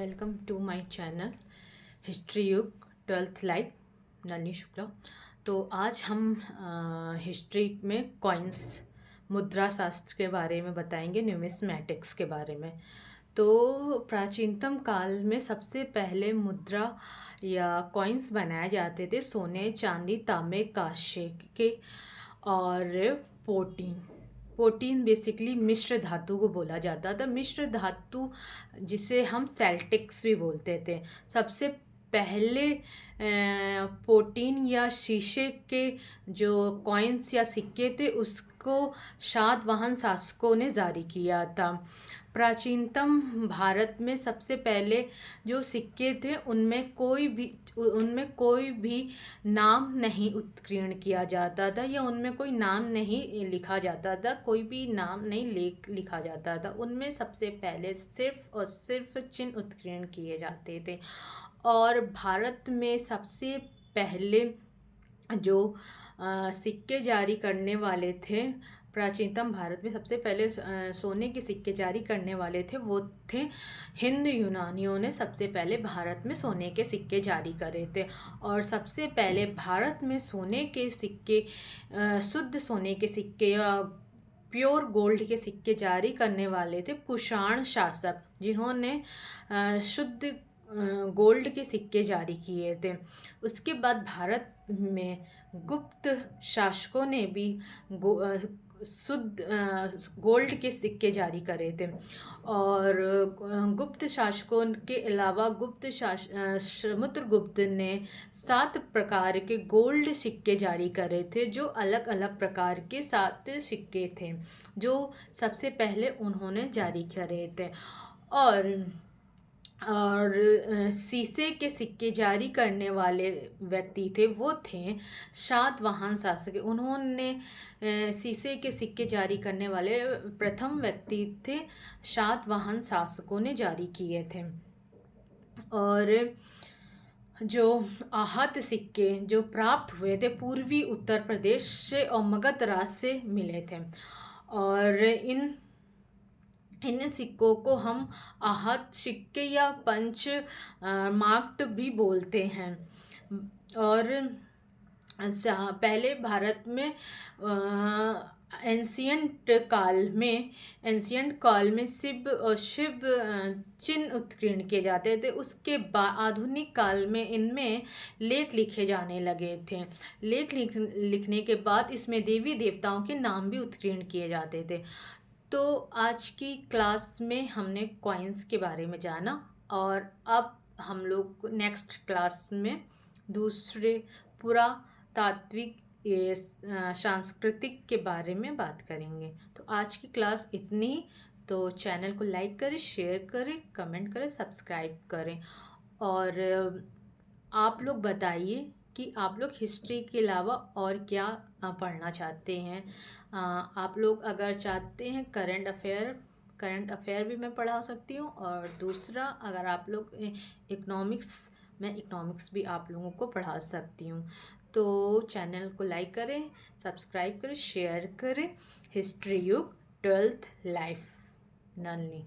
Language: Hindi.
Welcome to my channel history युग 12th लाइफ नलिनी शुक्ला। तो आज हम हिस्ट्री में कॉइन्स मुद्रा शास्त्र के बारे में बताएंगे, न्यूमिस्मैटिक्स के बारे में। तो प्राचीनतम काल में सबसे पहले मुद्रा या कॉइन्स बनाए जाते थे सोने, चांदी, तांबे, कांस्य के और पोटीन। पोटीन बेसिकली मिश्र धातु को बोला जाता था। मिश्र धातु जिसे हम सेल्टिक्स भी बोलते थे। सबसे पहले पोटीन या शीशे के जो कॉइन्स या सिक्के थे उसको सातवाहन शासकों ने जारी किया था। प्राचीनतम भारत में सबसे पहले जो सिक्के थे उनमें कोई भी नाम नहीं उत्कीर्ण किया जाता था या उनमें कोई नाम नहीं लिखा जाता था, कोई भी नाम नहीं लिखा जाता था। उनमें सबसे पहले सिर्फ और सिर्फ चिन्ह उत्कीर्ण किए जाते थे। और भारत में सबसे पहले जो सिक्के जारी करने वाले थे, प्राचीनतम भारत में सबसे पहले सोने के सिक्के जारी करने वाले थे वो थे हिंद यूनानियों ने सबसे पहले भारत में सोने के सिक्के जारी करे थे। और सबसे पहले भारत में सोने के सिक्के, शुद्ध सोने के सिक्के या प्योर गोल्ड के सिक्के जारी करने वाले थे कुषाण शासक, जिन्होंने शुद्ध गोल्ड के सिक्के जारी किए थे। उसके बाद भारत में गुप्त शासकों ने भी शुद्ध गोल्ड के सिक्के जारी करे थे। और गुप्त शासकों के अलावा समुद्रगुप्त ने 7 प्रकार के गोल्ड सिक्के जारी करे थे, जो अलग अलग प्रकार के 7 सिक्के थे जो सबसे पहले उन्होंने जारी करे थे। और शीशे के सिक्के जारी करने वाले व्यक्ति थे वो थे सातवाहन शासक। उन्होंने शीशे के सिक्के जारी करने वाले प्रथम व्यक्ति थे, सातवाहन शासकों ने जारी किए थे। और जो आहत सिक्के जो प्राप्त हुए थे पूर्वी उत्तर प्रदेश से और मगध राज से मिले थे। और इन सिक्कों को हम आहत सिक्के या पंच मार्क्ड भी बोलते हैं। और पहले भारत में एंशियंट काल में शिव चिन्ह उत्कीर्ण किए जाते थे। उसके बाद आधुनिक काल में इनमें लेख लिखे जाने लगे थे। लेख लिखने के बाद इसमें देवी देवताओं के नाम भी उत्कीर्ण किए जाते थे। तो आज की क्लास में हमने कॉइन्स के बारे में जाना और अब हम लोग नेक्स्ट क्लास में दूसरे पुरातात्विक सांस्कृतिक के बारे में बात करेंगे। तो आज की क्लास इतनी। तो चैनल को लाइक करें, शेयर करें, कमेंट करें, सब्सक्राइब करें। और आप लोग बताइए कि आप लोग हिस्ट्री के अलावा और क्या पढ़ना चाहते हैं। आप लोग अगर चाहते हैं करंट अफेयर भी मैं पढ़ा सकती हूँ। और दूसरा, अगर आप लोग इकोनॉमिक्स भी आप लोगों को पढ़ा सकती हूँ। तो चैनल को लाइक करें, सब्सक्राइब करें, शेयर करें। हिस्ट्री युग 12th लाइफ नलिनी।